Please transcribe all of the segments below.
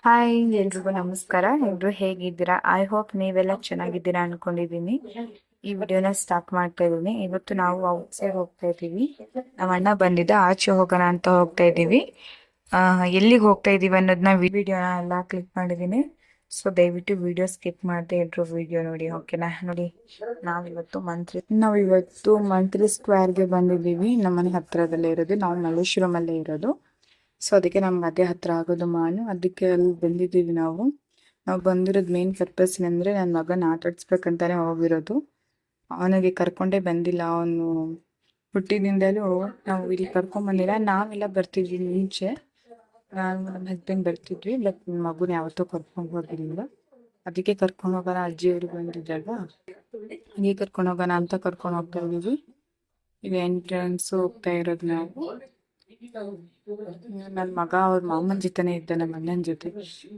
Hi ಎಲ್ರಿಗೂ ನಮಸ್ಕಾರ. ಎಲ್ರು ಹೇಗಿದ್ದೀರಾ? ಐ ಹೋಪ್ ನೀವೆಲ್ಲ ಚೆನ್ನಾಗಿದ್ದೀರಾ ಅನ್ಕೊಂಡಿದೀನಿ. ಈ ವಿಡಿಯೋನ ಸ್ಟಾರ್ಟ್ ಮಾಡ್ತಾ ಇದೀನಿ. ಇವತ್ತು ನಾವು ಔಟ್ಸೈಡ್ ಹೋಗ್ತಾ ಇದೀವಿ. ನಮ್ಮ ಅಣ್ಣ ಬಂದಿದ್ದ, ಆಚೆ ಹೋಗೋಣ ಅಂತ ಹೋಗ್ತಾ ಇದೀವಿ. ಎಲ್ಲಿಗೆ ಹೋಗ್ತಾ ಇದೀವಿ ಅನ್ನೋದನ್ನ ವಿಡಿಯೋನ ಎಲ್ಲ ಕ್ಲಿಕ್ ಮಾಡಿದೀನಿ. ಸೊ ದಯವಿಟ್ಟು ವಿಡಿಯೋ ಸ್ಕಿಪ್ ಮಾಡದೆ ಎಲ್ರು ವಿಡಿಯೋ ನೋಡಿ, ಓಕೆನಾ? ನೋಡಿ, ನಾವಿವತ್ತು ಮಂತ್ರಿ ಸ್ಕ್ವೇರ್ಗೆ ಬಂದಿದ್ದೀವಿ. ನಮ್ಮನೆ ಹತ್ರದಲ್ಲೇ ಇರೋದು, ನಾವು ಮಲ್ಲೇಶ್ವರಮಲ್ಲೇ ಇರೋದು. ಸೊ ಅದಕ್ಕೆ ನಮ್ಗೆ ಅದೇ ಹತ್ರ ಆಗೋದು ಮಾನು. ಅದಕ್ಕೆ ಅಲ್ಲಿ ಬಂದಿದ್ದೀವಿ ನಾವು. ಬಂದಿರೋದು ಮೇನ್ ಪರ್ಪಸ್ ಏನಂದ್ರೆ ನನ್ನ ಮಗನ ಆಟ ಆಡಿಸ್ಬೇಕಂತಾನೆ ಹೋಗಿರೋದು. ಅವನಿಗೆ ಕರ್ಕೊಂಡೇ ಬಂದಿಲ್ಲ. ಅವನು ಹುಟ್ಟಿದಿಂದಲೂ ನಾವು ಇಲ್ಲಿ ಕರ್ಕೊಂಡ್ ಬಂದಿಲ್ಲ. ನಾವೆಲ್ಲ ಬರ್ತಿದ್ವಿ ಮುಂಚೆ, ನಾನು ನಮ್ಮ ಹಸ್ಬೆಂಡ್ ಬರ್ತಿದ್ವಿ. ಬಟ್ ಮಗುನ ಯಾವತ್ತೂ ಕರ್ಕೊಂಡು ಹೋಗಿರ್ಲಿಲ್ಲ. ಅದಕ್ಕೆ ಕರ್ಕೊಂಡು ಹೋಗೋಣ, ಅಜ್ಜಿಯವರು ಬಂದಿದ್ದಾಗ ಹಾಗೆ ಕರ್ಕೊಂಡು ಹೋಗೋಣ ಅಂತ ಕರ್ಕೊಂಡು ಹೋಗ್ತಾ ಇದೀವಿ. ಈಗ ಎಂಟ್ರೆನ್ಸ್ ಹೋಗ್ತಾ ಇರೋದು ನಾವು. ನನ್ ಮಗ ಅವ್ರ ಮಾಮನ್ ಜೊತೆನೆ ಇದ್ದ, ನಮ್ಮ ಅಣ್ಣನ ಜೊತೆ.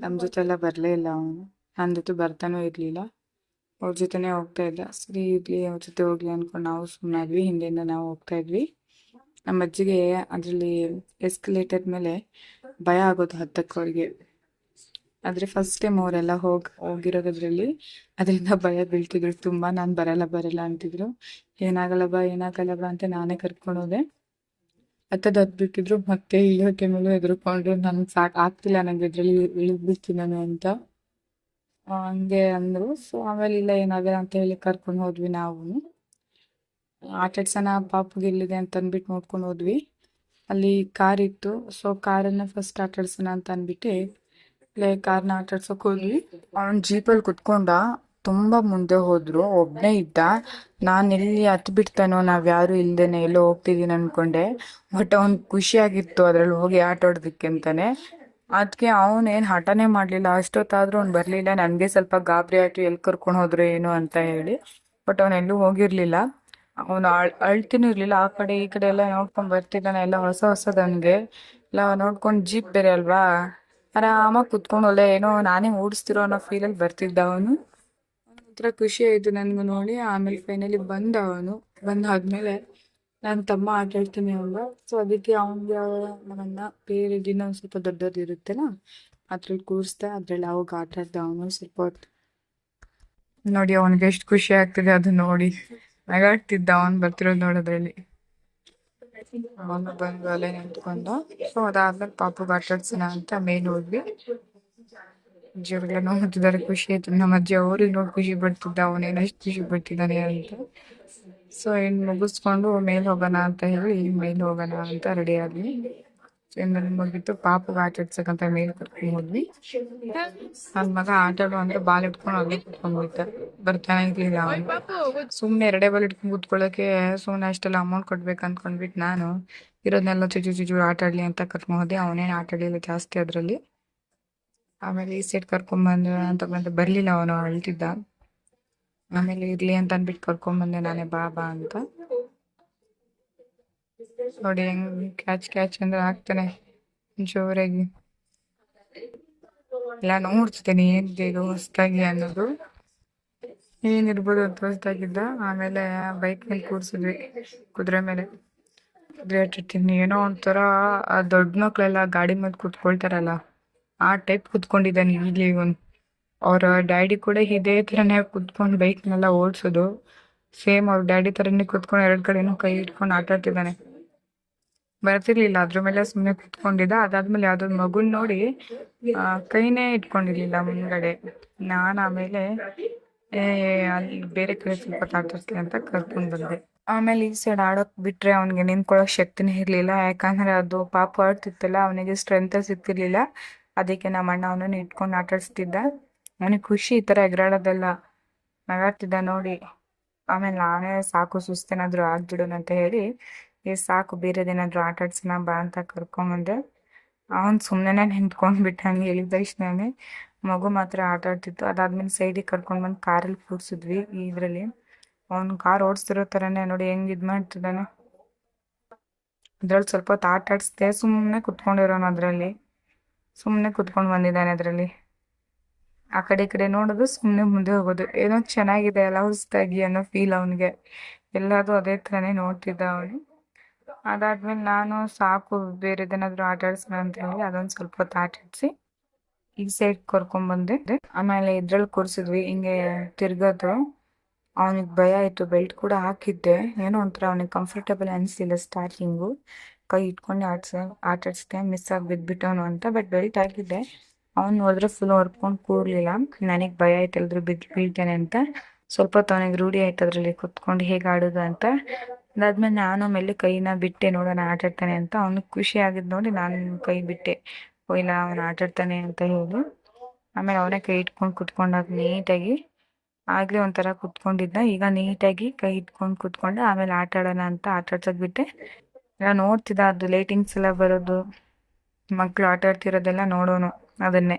ನಮ್ ಜೊತೆ ಎಲ್ಲ ಬರ್ಲೇ ಇಲ್ಲ ಅವನು. ನನ್ನ ಜೊತೆ ಬರ್ತಾನೂ ಇರ್ಲಿಲ್ಲ. ಅವ್ರ ಜೊತೆನೆ ಹೋಗ್ತಾ ಇದ್ದ. ಸರಿ ಇರ್ಲಿ, ಅವ್ರ ಜೊತೆ ಹೋಗ್ಲಿ ಅನ್ಕೊಂಡು ನಾವು ಸುಮ್ಮನಾದ್ವಿ. ಹಿಂದೆಯಿಂದ ನಾವು ಹೋಗ್ತಾ ಇದ್ವಿ. ನಮ್ಮ ಅಜ್ಜಿಗೆ ಅದ್ರಲ್ಲಿ ಎಸ್ಕಲೇಟರ್ ಮೇಲೆ ಭಯ ಆಗೋದು ಹತ್ತಕ್ಕೆ ಅವ್ರಿಗೆ. ಆದ್ರೆ ಫಸ್ಟ್ ಟೈಮ್ ಅವರೆಲ್ಲ ಹೋಗಿರೋದ್ರಲ್ಲಿ ಅದರಿಂದ ಭಯ ಬೀಳ್ತಿದ್ರು ತುಂಬಾ. ನಾನ್ ಬರಲ್ಲ ಅಂತಿದ್ರು. ಏನಾಗಲ್ಲ ಬಾ ಅಂತ ನಾನೇ ಕರ್ಕೊಂಡು ಹೋದೆ. ಹತ್ಬಿಟ್ಟಿದ್ರು. ಮತ್ತೆ ಇಳಿಯೋಕೆ ಮೇಲೆ ಹೆದರ್ಕೊಂಡ್ರು. ನನ್ಗೆ ಆಗ್ತಿಲ್ಲ, ನಂಗೆ ಇದ್ರಲ್ಲಿ ಇಳಿದ್ಬಿಡ್ತೀನಿ ನಾನು ಅಂತ ಹಂಗೆ ಅಂದ್ರು. ಸೊ ಆಮೇಲೆ ಇಲ್ಲ, ಏನಾಗಲ್ಲ ಅಂತ ಹೇಳಿ ಕರ್ಕೊಂಡು ಹೋದ್ವಿ ನಾವು. ಆಟಾಡ್ಸೋಣ ಪಾಪುಗೆ ಎಲ್ಲಿದೆ ಅಂತ ಅಂದ್ಬಿಟ್ಟು ನೋಡ್ಕೊಂಡು ಹೋದ್ವಿ. ಅಲ್ಲಿ ಕಾರ್ ಇತ್ತು. ಸೊ ಕಾರನ್ನ ಫಸ್ಟ್ ಆಟಾಡ್ಸೋಣ ಅಂತ ಅಂದ್ಬಿಟ್ಟು ಕಾರ್ನ ಆಟಾಡ್ಸೋಕ್ ಹೋದ್ವಿ. ಅವ್ನ್ ಜೀಪಲ್ಲಿ ಕುತ್ಕೊಂಡ. ತುಂಬಾ ಮುಂದೆ ಹೋದ್ರು. ಒಬ್ನೇ ಇದ್ದ. ನಾನ್ ಎಲ್ಲಿ ಹತ್ ಬಿಡ್ತಾನೋ, ನಾವ್ ಯಾರು ಇಲ್ದೇನೆ ಎಲ್ಲೋ ಹೋಗ್ತಿದೀನಿ ಅನ್ಕೊಂಡೆ. ಬಟ್ ಅವ್ನ್ ಖುಷಿಯಾಗಿತ್ತು ಅದ್ರಲ್ಲಿ ಹೋಗಿ ಆಟ ಆಡೋದಕ್ಕೆ ಅಂತಾನೆ. ಅದಕ್ಕೆ ಏನ್ ಹಠನೇ ಮಾಡ್ಲಿಲ್ಲ. ಅಷ್ಟೊತ್ತಾದ್ರೂ ಅವ್ನ್ ಬರ್ಲಿಲ್ಲ. ನನ್ಗೆ ಸ್ವಲ್ಪ ಗಾಬರಿ ಆಯ್ತು, ಎಲ್ಲಿ ಕರ್ಕೊಂಡು ಹೋದ್ರು ಏನು ಅಂತ ಹೇಳಿ. ಬಟ್ ಅವ್ನ್ ಎಲ್ಲೂ ಹೋಗಿರ್ಲಿಲ್ಲ. ಅವನು ಅಳ್ತಿನೂ ಇರ್ಲಿಲ್ಲ. ಆ ಕಡೆ ಈ ಕಡೆ ಎಲ್ಲ ನೋಡ್ಕೊಂಡ್ ಬರ್ತಿದ್ದಾನೆ. ಎಲ್ಲ ಹೊಸದನ್ಗೆ ಎಲ್ಲ ನೋಡ್ಕೊಂಡ್, ಜೀಪ್ ಬೇರೆ ಅಲ್ವಾ, ಆರಾಮಾಗಿ ಕುತ್ಕೊಂಡು ಒಳ್ಳೆ ಏನೋ ನಾನೇ ಓಡಿಸ್ತಿರೋ ಅನ್ನೋ ಫೀಲಲ್ಲಿ ಬರ್ತಿದ್ದ ಅವನು. ಒಂಥರ ಖುಷಿ ಆಯ್ತು ನನ್ಗೂ ನೋಡಿ. ಆಮೇಲೆ ಫೈನಲಿ ಬಂದಾದ್ಮೇಲೆ ನನ್ನ ತಮ್ಮ ಆಟ ಆಡ್ತಾನೆ ಅಲ್ವ. ಸೊ ಅದಕ್ಕೆ ಅವನಿಗೆ ನಮ್ಮನ್ನ ಬೇರೆ ದಿನ ಸ್ವಲ್ಪ ದೊಡ್ಡದು ಇರುತ್ತಲ್ಲ, ಅದ್ರಲ್ಲಿ ಕೂರಿಸ್ದೆ. ಅದ್ರಲ್ಲಿ ಅವಾಗ ಆಟ ಆಡ್ದ ಅವನು ಸ್ವಲ್ಪ ಹೊತ್ತು. ನೋಡಿ ಅವನಿಗೆ ಎಷ್ಟು ಖುಷಿ ಆಗ್ತಿದೆ ಅದು ನೋಡಿ. ನಗಾಡ್ತಿದ್ದ ಅವನು ಬರ್ತಿರೋದು ನೋಡೋದ್ರಲ್ಲಿ. ಅವನು ಬಂದು ಅಲ್ಲೇ ನಿಂತ್ಕೊಂಡ. ಸೊ ಅದಾದ್ಮೇಲೆ ಪಾಪುಗೆ ಆಟ ಆಡ್ಸೋಣ ಅಂತ ಮೇಲೆ ಹೋದ್ವಿ. ಅಜ್ಜಿಯವ್ರೆಲ್ಲ ನೋಡ್ತಿದ್ದಾರೆ, ಖುಷಿ ಆಯ್ತು. ನಮ್ಮ ಅಜ್ಜಿ ಅವ್ರಿಗೆ ನೋಡಿ ಖುಷಿ ಪಡ್ತಿದ್ದ, ಅವನೇನಷ್ಟು ಖುಷಿ ಪಡ್ತಿದ್ದಾನೆ ಅಂತ. ಸೊ ಇನ್ನು ಮುಗಿಸ್ಕೊಂಡು ಮೇಲೆ ಹೋಗೋಣ ಅಂತ ಹೇಳಿ ರೆಡಿ ಆದ್ವಿ. ಇನ್ನು ಮುಗಿತು. ಪಾಪುಗೆ ಆಟ ಆಡ್ಸಕ್ಕಂತ ಮೇಲೆ ಕರ್ಕೊಂಡು ಹೋದ್ವಿ. ನನ್ ಮಗ ಆಟ ಆಡೋ ಅಂದ್ರೆ ಬಾಲ್ ಇಟ್ಕೊಂಡು ಅಲ್ಲೇ ಕುತ್ಕೊಂಡ್ ಹೋಗ್ತಾರೆ. ಬರ್ತಾನೆ ಇರ್ಲಿಲ್ಲ ಅವನು. ಸುಮ್ನೆ 2 ಬಾಲ್ ಇಟ್ಕೊಂಡು ಕೂತ್ಕೊಳ್ಳೋಕೆ ಸುಮ್ನೆ ಅಷ್ಟೆಲ್ಲ ಅಮೌಂಟ್ ಕೊಡ್ಬೇಕು ಅನ್ಕೊಂಡ್ಬಿಟ್ಟು ನಾನು ಇರೋದ್ನೆಲ್ಲ ಚುಚು ಆಟ ಆಡ್ಲಿ ಅಂತ ಕರ್ಕೊಂಡು ಹೋದೆ. ಅವನೇನು ಆಟ ಆಡ್ಲಿಲ್ಲ ಜಾಸ್ತಿ ಅದ್ರಲ್ಲಿ. ಆಮೇಲೆ ಈ ಸೈಡ್ ಬಂದೆ, ಬರ್ಲಿಲ್ಲ ಅವನು, ಅಳ್ತಿದ್ದ. ಆಮೇಲೆ ಇರ್ಲಿ ಅಂತ ಅಂದ್ಬಿಟ್ಟು ಕರ್ಕೊಂಡ್ ಬಂದೆ ನಾನೇ, ಬಾ ಅಂತ. ನೋಡಿ ಹೆಂಗ್ ಕ್ಯಾಚ್ ಅಂದ್ರೆ ಆಗ್ತಾನೆ ಜೋರಾಗಿ. ಎಲ್ಲ ನೋಡ್ತಿದ್ದೇನೆ ಏನಿದೆ ಇದು ಹೊಸ್ದಾಗಿ ಅನ್ನೋದು, ಏನಿರ್ಬೋದು ಅಂತ ಹೊಸ್ದಾಗಿದ್ದ. ಆಮೇಲೆ ಬೈಕ್ ಮೇಲೆ ಕೂರ್ಸಿದ್ವಿ, ಕುದುರೆ ಮೇಲೆ. ಕುದುರೆ ಆಟಿರ್ತೀನಿ ಏನೋ ಒಂಥರ ದೊಡ್ಡ ಮಕ್ಳೆಲ್ಲ ಗಾಡಿ ಮೇಲೆ ಕುತ್ಕೊಳ್ತಾರಲ್ಲ, ಆ ಟೈಪ್ ಕುತ್ಕೊಂಡಿದ್ದಾನೆ ಇಲ್ಲಿ ಇವನು. ಅವ್ರ ಡ್ಯಾಡಿ ಕೂಡ ಇದೇ ಥರನೇ ಕುತ್ಕೊಂಡು ಬೈಕ್ನೆಲ್ಲ ಓಡಿಸೋದು. ಸೇಮ್ ಅವ್ರ ಡ್ಯಾಡಿ ಥರನೇ ಕುತ್ಕೊಂಡು 2 ಕಡೆನೂ ಕೈ ಇಟ್ಕೊಂಡು ಆಟ ಆಡ್ತಿದ್ದಾನೆ. ಬರ್ತಿರ್ಲಿಲ್ಲ, ಅದ್ರ ಮೇಲೆ ಸುಮ್ಮನೆ ಕುತ್ಕೊಂಡಿದ್ದ. ಅದಾದ್ಮೇಲೆ ಯಾವ್ದೋ ಮಗುನ್ ನೋಡಿ ಕೈನೇ ಇಟ್ಕೊಂಡಿರ್ಲಿಲ್ಲ ಮುಂದ್ಗಡೆ. ಆಮೇಲೆ ಅಲ್ಲಿ ಬೇರೆ ಕಡೆ ಸ್ವಲ್ಪ ಆಟಾಡ್ಸ್ಲಿ ಅಂತ ಕರ್ಕೊಂಡ್ ಬಂದೆ. ಆಮೇಲೆ ಈ ಸೈಡ್ ಆಡೋಕ್ ಬಿಟ್ರೆ ಅವ್ನಿಗೆ ನಿಂತ್ಕೊಳ್ಳೋಕ್ ಶಕ್ತಿನೇ ಇರ್ಲಿಲ್ಲ. ಯಾಕಂದ್ರೆ ಅದು ಪಾಪು ಆಡ್ತಿತ್ತಲ್ಲ, ಅವನಿಗೆ ಸ್ಟ್ರೆಂತ್ ಸಿಗ್ತಿರ್ಲಿಲ್ಲ. ಅದಕ್ಕೆ ನಮ್ಮ ಅಣ್ಣ ಅವನನ್ನ ಇಟ್ಕೊಂಡು ಆಟಾಡ್ಸ್ತಿದ್ದ. ಅವನಿಗೆ ಖುಷಿ ಈ ತರ ಎಗರಾಡೋದೆಲ್ಲ. ನಗಾಡ್ತಿದ್ದ ನೋಡಿ. ಆಮೇಲೆ ನಾನೇ ಸಾಕು, ಸುಸ್ತೇನಾದ್ರು ಆಗ್ಬಿಡೋಣ ಅಂತ ಹೇಳಿ ಸಾಕು ಬೇರೆದೇನಾದ್ರು ಆಟ ಆಡ್ಸೋಣ ಬಾ ಅಂತ ಕರ್ಕೊಂಬಂದೆ. ಅವನ್ ಸುಮ್ಮನೆ ನಿಂತ್ಕೊಂಡ್ಬಿಟ್ಟ. ಹಂಗೆ ಹೇಳಿದ ತಕ್ಷಣನೇ ಮಗು ಮಾತ್ರ ಆಟ ಆಡ್ತಿತ್ತು. ಅದಾದ್ಮೇಲೆ ಸೈಡಿಗೆ ಕರ್ಕೊಂಡ್ ಬಂದು ಕಾರಲ್ಲಿ ಕೂರ್ಸಿದ್ವಿ. ಇದ್ರಲ್ಲಿ ಅವ್ನು ಕಾರ್ ಓಡಿಸ್ತಿರೋ ಥರನೇ ನೋಡಿ ಹೆಂಗ್ ಇದ್ ಮಾಡ್ತಿದ್ದಾನೆ. ಅದ್ರಲ್ಲಿ ಸ್ವಲ್ಪ ಹೊತ್ತು ಆಟ ಆಡಿಸ್ದೆ. ಸುಮ್ಮನೆ ಕುತ್ಕೊಂಡಿರೋನು ಅದ್ರಲ್ಲಿ, ಸುಮ್ಮನೆ ಕುತ್ಕೊಂಡು ಬಂದಿದ್ದಾನೆ ಅದ್ರಲ್ಲಿ. ಆ ಕಡೆ ಈ ಕಡೆ ನೋಡೋದು, ಸುಮ್ಮನೆ ಮುಂದೆ ಹೋಗೋದು. ಏನೋ ಚೆನ್ನಾಗಿದೆ ಅಲ್ಲ ಹೊಸ್ದಾಗಿ ಅನ್ನೋ ಫೀಲ್ ಅವನಿಗೆ. ಎಲ್ಲಾದ್ರು ಅದೇ ಥರನೇ ನೋಡ್ತಿದ್ದ ಅವನು. ಅದಾದ್ಮೇಲೆ ನಾನು ಸಾಕು ಬೇರೆದೇನಾದ್ರು ಆಟ ಆಡ್ಸೋಣ ಅಂತ ಹೇಳಿ ಅದೊಂದು ಸ್ವಲ್ಪ ಹೊತ್ತು ಆಟ ಆಡಿಸಿ ಈ ಸೈಡ್ ಕರ್ಕೊಂಬಂದೆ. ಆಮೇಲೆ ಇದ್ರಲ್ಲಿ ಕೂರಿಸಿದ್ವಿ, ಹಿಂಗೆ ತಿರ್ಗೋದು. ಅವನಿಗೆ ಭಯ ಆಯಿತು, ಬೆಲ್ಟ್ ಕೂಡ ಹಾಕಿದ್ದೆ. ಏನೋ ಒಂಥರ ಅವನಿಗೆ ಕಂಫರ್ಟಬಲ್ ಅನಿಸ್ಲಿಲ್ಲ ಸ್ಟಾರ್ಟಿಂಗು. ಕೈ ಇಟ್ಕೊಂಡು ಆಟಾಡಿಸ್ದೆ, ಮಿಸ್ ಆಗಿ ಬಿದ್ದುಬಿಟ್ಟವನು ಅಂತ. ಬಟ್ ಬೆಲ್ಟ್ ಹಾಕಿದ್ದೆ. ಅವ್ನು ನೋಡಿದ್ರೆ ಫುಲ್ ಹೊರ್ಕೊಂಡು ಕೂರಲಿಲ್ಲ. ನನಗೆ ಭಯ ಆಯ್ತು ಎಲ್ರು ಬೀಳ್ತೇನೆ ಅಂತ. ಸ್ವಲ್ಪ ಹೊತ್ತು ಅವನಿಗೆ ರೂಢಿ ಆಯ್ತು ಅದರಲ್ಲಿ ಕುತ್ಕೊಂಡು ಹೇಗೆ ಆಡೋದು ಅಂತ. ಅದಾದ್ಮೇಲೆ ನಾನು ಮೇಲೆ ಕೈನ ಬಿಟ್ಟೆ, ನೋಡೋಣ ಆಟಾಡ್ತಾನೆ ಅಂತ. ಅವ್ನಿಗೆ ಖುಷಿ ಆಗಿದ್ದು ನೋಡಿ ನಾನು ಕೈ ಬಿಟ್ಟೆ. ಓ ಇಲ್ಲ, ಅವನು ಆಟಾಡ್ತಾನೆ ಅಂತ ಹೇಳಿ. ಆಮೇಲೆ ಅವನೇ ಕೈ ಇಟ್ಕೊಂಡು ಕುತ್ಕೊಂಡಾಗ ನೀಟಾಗಿ. ಆಗಲೇ ಒಂಥರ ಕುತ್ಕೊಂಡಿದ್ದ, ಈಗ ನೀಟಾಗಿ ಕೈ ಇಟ್ಕೊಂಡು ಕುತ್ಕೊಂಡ. ಆಮೇಲೆ ಆಟ ಆಡೋಣ ಅಂತ ಆಟಾಡ್ಸೋದು ಬಿಟ್ಟೆ. ಎಲ್ಲ ನೋಡ್ತಿದ್ದ, ಅದು ಲೈಟಿಂಗ್ಸ್ ಎಲ್ಲ ಬರೋದು, ಮಕ್ಕಳು ಆಟ ಆಡ್ತಿರೋದೆಲ್ಲ ನೋಡೋನು ಅದನ್ನೇ.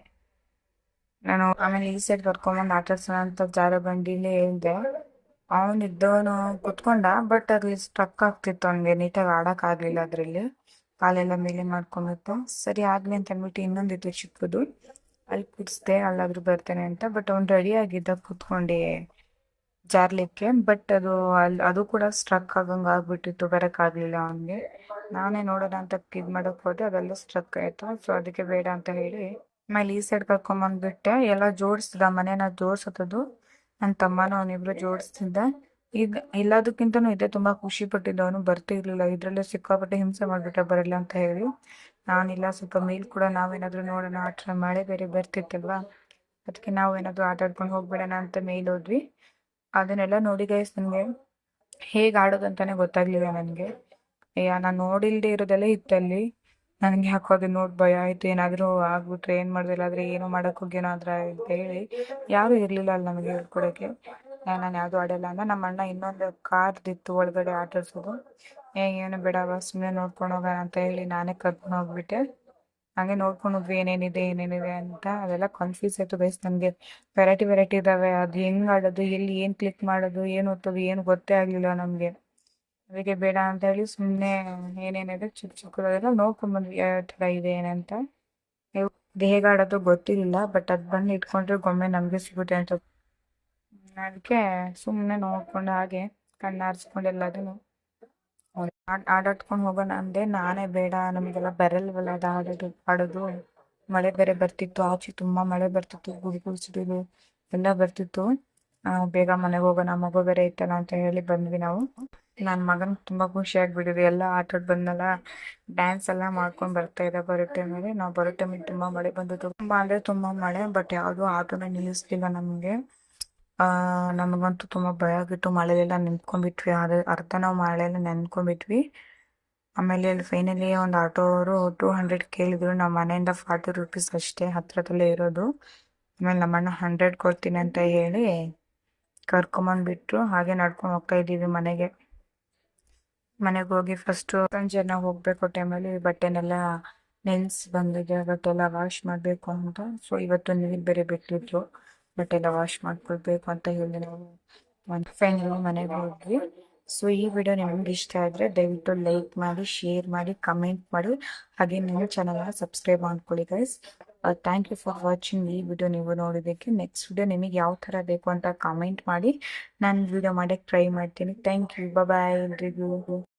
ನಾನು ಆಮೇಲೆ ಈ ಸೈಡ್ ಕರ್ಕೊಂಬಂದು ಆಟಾಡ್ಸೋಣ ಅಂತ ಜಾರ ಬಂಡಿಲಿ ಹೇಳ್ದೆ. ಅವನಿದ್ದವನು ಕುತ್ಕೊಂಡ, ಬಟ್ ಅದ್ರಲ್ಲಿ ಸ್ಟ್ರಕ್ ಆಗ್ತಿತ್ತು, ಅವನಿಗೆ ನೀಟಾಗಿ ಆಡೋಕ್ಕಾಗಲಿಲ್ಲ ಅದರಲ್ಲಿ. ಕಾಲೆಲ್ಲ ಮೇಲೆ ಮಾಡ್ಕೊಂಡಿತ್ತು. ಸರಿ ಆಗಲಿ ಅಂತ ಅಂದ್ಬಿಟ್ಟು ಇನ್ನೊಂದಿತ್ತು ಚಿಕ್ಕದು, ಅಲ್ಲಿ ಕೂರಿಸ್ದೆ, ಅಲ್ಲಾದ್ರೂ ಬರ್ತಾನೆ ಅಂತ. ಬಟ್ ಅವ್ನು ರೆಡಿ ಆಗಿದ್ದ ಕುತ್ಕೊಂಡು ಜಾರ್ಲಿಕ್ಕೆ. ಬಟ್ ಅದು ಕೂಡ ಸ್ಟ್ರಕ್ ಆಗಂಗೆ ಆಗ್ಬಿಟ್ಟಿತ್ತು, ಬರೋಕ್ಕಾಗಲಿಲ್ಲ ಅವನಿಗೆ. ನಾನೇ ನೋಡೋಣ ಅಂತ ಇದು ಮಾಡೋಕೆ ಹೋದೆ, ಅದೆಲ್ಲ ಸ್ಟ್ರಕ್ ಆಯಿತು. ಸೊ ಅದಕ್ಕೆ ಬೇಡ ಅಂತ ಹೇಳಿ ಆಮೇಲೆ ಈ ಸೈಡ್ ಕರ್ಕೊಂಬಂದ್ಬಿಟ್ಟೆ. ಎಲ್ಲ ಜೋಡಿಸ್ತಿದ್ದ, ಮನೇನ ಜೋಡಿಸೋದು ನನ್ನ ತಮ್ಮನೂ ಅವನಿಬ್ರು ಜೋಡಿಸ್ತಿದ್ದ. ಈಗ ಎಲ್ಲದಕ್ಕಿಂತನೂ ಇದೇ ತುಂಬ ಖುಷಿ ಪಟ್ಟಿದ್ದವನು, ಬರ್ತಿರ್ಲಿಲ್ಲ. ಇದರಲ್ಲೇ ಸಿಕ್ಕಾಪಟ್ಟೆ ಹಿಂಸೆ ಮಾಡಿಬಿಟ್ಟ ಬರಲ್ಲ ಅಂತ ಹೇಳಿ. ನಾನಿಲ್ಲ, ಸ್ವಲ್ಪ ಮೇಲ್ ಕೂಡ ನಾವೇನಾದರೂ ನೋಡೋಣ ಆಟ, ಮಳೆ ಬೇರೆ ಬರ್ತಿತ್ತಲ್ವಾ, ಅದಕ್ಕೆ ನಾವು ಏನಾದರೂ ಆಟ ಆಡ್ಕೊಂಡು ಹೋಗ್ಬಿಡೋಣ ಅಂತ ಮೇಲ್ ಹೋದ್ವಿ. ಅದನ್ನೆಲ್ಲ ನೋಡಿ ಗೈಸ್, ನನಗೆ ಹೇಗೆ ಆಡೋದು ಅಂತಾನೆ ಗೊತ್ತಾಗ್ಲಿಲ್ಲ ನನಗೆ. ನಾನು ನೋಡಿಲ್ದೇ ಇರೋದೆಲ್ಲ ಇತ್ತಲ್ಲಿ. ನನಗೆ ಯಾಕೋ ಅದನ್ನ ನೋಡಿ ಭಯ ಆಯಿತು, ಏನಾದರೂ ಆಗ್ಬಿಟ್ರೆ ಏನು ಮಾಡೋದಿಲ್ಲ, ಆದರೆ ಏನೋ ಮಾಡೋಕೆ ಹೋಗಿ ಏನಾದ್ರೆ ಅಂತ ಹೇಳಿ. ಯಾರೂ ಇರಲಿಲ್ಲ ಅಲ್ಲಿ ನಮಗೆ ಹೇಳ್ಕೊಡೋಕ್ಕೆ. ನಾನು ಯಾವುದೂ ಆಡಲ್ಲ ಅಂತ. ನಮ್ಮ ಅಣ್ಣ ಇನ್ನೊಂದು ಕಾರ್ದಿತ್ತು ಒಳಗಡೆ ಆಟಾಡ್ಸೋದು. ಏನು ಬೇಡವ, ಸುಮ್ಮನೆ ನೋಡ್ಕೊಂಡು ಹೋಗೋಣ ಅಂತ ಹೇಳಿ ನಾನೇ ಕರ್ಕೊಂಡು ಹೋಗ್ಬಿಟ್ಟೆ. ಹಾಗೆ ನೋಡ್ಕೊಂಡು ಹೋದ್ವಿ ಏನೇನಿದೆ ಅಂತ. ಅದೆಲ್ಲ ಕನ್ಫ್ಯೂಸ್ ಆಯಿತು ಗೈಸ್ ನನಗೆ. ವೆರೈಟಿ ಇದ್ದಾವೆ, ಅದು ಹೆಂಗೆ ಆಡೋದು, ಎಲ್ಲಿ ಏನು ಕ್ಲಿಕ್ ಮಾಡೋದು, ಏನು ಒತ್ತೋದು, ಏನು ಗೊತ್ತೇ ಆಗಲಿಲ್ಲ ನಮಗೆ. ಅದಕ್ಕೆ ಬೇಡ ಅಂತ ಹೇಳಿ ಸುಮ್ಮನೆ ಏನೇನಿದೆ ಚಿಕ್ಕದೆಲ್ಲ ನೋಡ್ಕೊಂಡ್ಬಂದ್ವಿ, ಯಾವ ಥರ ಇದೆ ಏನಂತ. ಅದು ಹೇಗೆ ಆಡೋದು ಗೊತ್ತಿರಲಿಲ್ಲ, ಬಟ್ ಅದು ಬಂದು ಇಟ್ಕೊಂಡ್ರೆ ಗೊಮ್ಮೆ ನಮಗೆ ಸಿಗುತ್ತೆ ಅಂತ. ಅದಕ್ಕೆ ಸುಮ್ಮನೆ ನೋಡ್ಕೊಂಡು ಹಾಗೆ ಕಣ್ಣಾರಿಸ್ಕೊಂಡು ಎಲ್ಲದನ್ನು ಆಟಾಡ್ಕೊಂಡು ಹೋಗೋಣ ಅಂದೆ. ನಾನೇ ಬೇಡ, ನಮಗೆಲ್ಲ ಬರಲ್ವಲ್ಲ ಅದು ಆಡೋದು. ಮಳೆ ಬೇರೆ ಬರ್ತಿತ್ತು, ಆಚೆ ತುಂಬ ಮಳೆ ಬರ್ತಿತ್ತು, ಗುಡುಗು ಸಿಡಿಲು ಎಲ್ಲ ಬರ್ತಿತ್ತು. ಬೇಗ ಮನೆಗೆ ಹೋಗೋಣ, ಮಗು ಬೇರೆ ಇತ್ತಲ್ಲ ಅಂತ ಹೇಳಿ ಬಂದ್ವಿ ನಾವು. ನನ್ನ ಮಗನ ತುಂಬ ಖುಷಿ ಆಗ್ಬಿಟ್ಟಿದೆ, ಎಲ್ಲ ಆಟಾಡ್ ಬಂದಲ್ಲ, ಡ್ಯಾನ್ಸ್ ಎಲ್ಲ ಮಾಡ್ಕೊಂಡು ಬರ್ತಾ ಇದ್ದ. ಬರೋ ಟೈಮಲ್ಲಿ ನಾವು ಬರೋ ಟೈಮಿಗೆ ತುಂಬ ಮಳೆ ಬಂದಿತ್ತು, ತುಂಬ ಅಂದರೆ ತುಂಬ ಮಳೆ. ಬಟ್ ಯಾವುದೂ ಆಟೋನ ನಿಲ್ಲಿಸ್ಲಿಲ್ಲ ನಮಗೆ. ನಮಗಂತೂ ತುಂಬ ಭಯ ಆಗಿತ್ತು, ಮಳೆಯೆಲ್ಲ ನಿಂತ್ಕೊಂಡ್ಬಿಟ್ವಿ. ಅರ್ಧ ನಾವು ಮಳೆಯೆಲ್ಲ ನೆನ್ಕೊಂಡ್ಬಿಟ್ವಿ. ಆಮೇಲೆ ಅಲ್ಲಿ ಫೈನಲಿ ಒಂದು ಆಟೋ ಅವರು 200 ಕೇಳಿದ್ರು. ನಮ್ಮ ಮನೆಯಿಂದ 40 ರೂಪೀಸ್ ಅಷ್ಟೇ, ಹತ್ರದಲ್ಲೇ ಇರೋದು. ಆಮೇಲೆ ನಮ್ಮಣ್ಣ 100 ಕೊಡ್ತೀನಿ ಅಂತ ಹೇಳಿ ಕರ್ಕೊಂಬಂದ್ಬಿಟ್ರು. ಹಾಗೆ ನಡ್ಕೊಂಡು ಹೋಗ್ತಾ ಇದ್ದೀವಿ ಮನೆಗೆ ಹೋಗಿ ಫಸ್ಟು ಸಂಜೆ ನಾವು ಹೋಗ್ಬೇಕು ಟೈಮಲ್ಲಿ ಬಟ್ಟೆನೆಲ್ಲ ನೆನೆಸಿ ಬಂದಿದೆ, ಬಟ್ಟೆಲ್ಲ ವಾಶ್ ಮಾಡಬೇಕು ಅಂತ. ಸೊ ಇವತ್ತು ನೀರು ಬೇರೆ ಬಿಟ್ಟಿದ್ರು, ಬಟ್ಟೆಲ್ಲ ವಾಶ್ ಮಾಡ್ಕೊಳ್ಬೇಕು ಅಂತ ಹೇಳಿ ನಾವು ಫೈನಲಿ ಮನೆಗೆ ಹೋದ್ವಿ. ಸೊ ಈ ವಿಡಿಯೋ ನಿಮ್ಗೆ ಇಷ್ಟ ಆದರೆ ದಯವಿಟ್ಟು ಲೈಕ್ ಮಾಡಿ, ಶೇರ್ ಮಾಡಿ, ಕಮೆಂಟ್ ಮಾಡಿ, ಹಾಗೆ ನಿಮ್ಮ ಚಾನಲ್ನ ಸಬ್ಸ್ಕ್ರೈಬ್ ಮಾಡ್ಕೊಳ್ಳಿ guys. Thank you for watching. ಈ ವಿಡಿಯೋ ನೀವು ನೋಡಿದ್ದಕ್ಕೆ. ನೆಕ್ಸ್ಟ್ ವಿಡಿಯೋ ನಿಮಗೆ ಯಾವ ಥರ ಬೇಕು ಅಂತ ಕಮೆಂಟ್ ಮಾಡಿ, ನಾನು ವಿಡಿಯೋ ಮಾಡೋಕ್ಕೆ ಟ್ರೈ ಮಾಡ್ತೀನಿ. ಥ್ಯಾಂಕ್ ಯು, ಬಾಯ್ ಎಲ್ರಿಗೂ.